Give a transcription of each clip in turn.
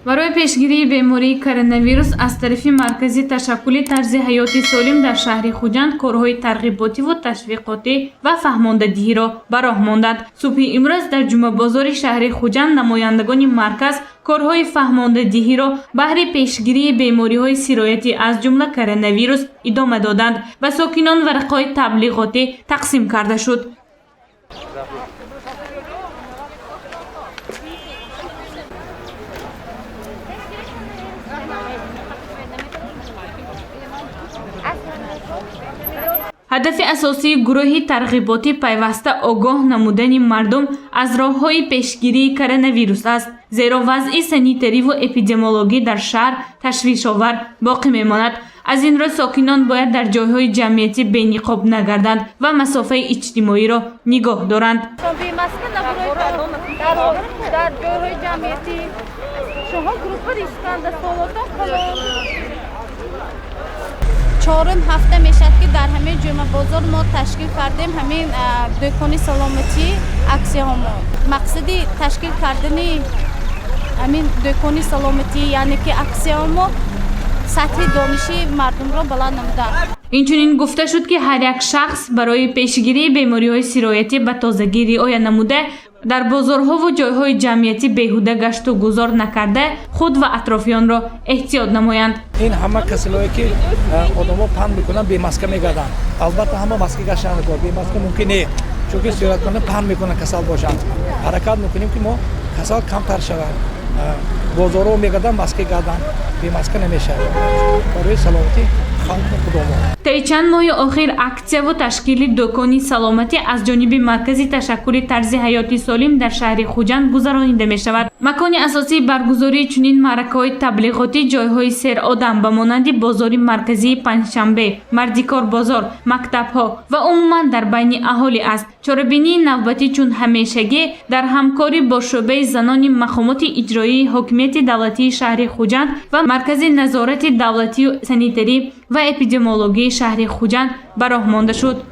برای پیشگیری بیماری کوروناویروس از طرف مرکز تشکل тарзи ҳаёти солим در شهر خوجند کارهای ترغیباتی و تشویقاتی و فهماندهی را به راه ماندند. صبح امروز در ҷумъабозори شهر خوجند نمایندگان مرکز کارهای فهماندهی را بهر پیشگیری بیماری‌های سیرویتی از جمله کوروناویروس ادامه دادند و ساکنان ورقه‌های تبلیغاتی تقسیم کرده شد. هدف اساسی گروه ترغیباتی پیوسته آگاه نمودن مردم از راه‌های پیشگیری کوروناویروس است، زیرا وضع سانیتری و اپیدمیولوژی در شهر تشویش‌آور باقی می‌ماند. از این رو ساکنان باید در جای‌های جمعیتی بی نقاب نگردند و مسافه اجتماعی را نگاه دارند. در جای‌های جمعیتی شما گروه ریسکند چهارم هفته میشد که در همه ҷумъабозор ما تشکیل کردیم همین دکان سلامتی اکسیون. مقصد تشکیل کردن همین دکان سلامتی یعنی که اکسیون ما سطح دانشی مردم را بلند نمودن. اینچنین گفته شد که هر یک شخص برای پیشگیری بیماری‌های سیرویتی به تازگی رعایت نموده در بازارها و جایهای جمعیتی بیهوده گشت و گذار نکرده خود و اطرافیان را احتیاط نمایند. این همه کسایی که آدما پند میکنن بی ماسک میگردن. البته همه ماسک گشتن نکن، بی ماسک ممکنه چون که سیرت کنه پند میکنن کسل باشند. حرکت میکنیم که ما کسل کمتر شود. بازارها میگردن ماسک گردن، بی ماسک نمیشه. برای سلامتی طی چند ماه آخر اکسیا و تشکیل دکانی سلامتی از جانب مرکز تشکل тарзи ҳаёти солим در شهر خوجند گذرانیده می شود. مکان اساسی برگزاری چنین معرکه‌های تبلیغاتی جایهای سیر آدم به مانند بازار مرکزی پنجشنبه، مردیکار بازار، مکتب‌ها و عموما در بین اهالی است. چاره‌بینی نوبتی چون همیشگی در همکاری با شعبه زنان مقامات اجرایی حاکمیت دولتی شهر خوجند و مرکز نظارت دولتی و سانیتری و اپیدمیولوژی شهر خوجند به راه مانده شد.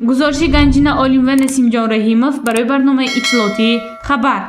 گزارش گنجینه عالم و نسیم جان رحیمов برای برنامه اطلاعاتی خبر.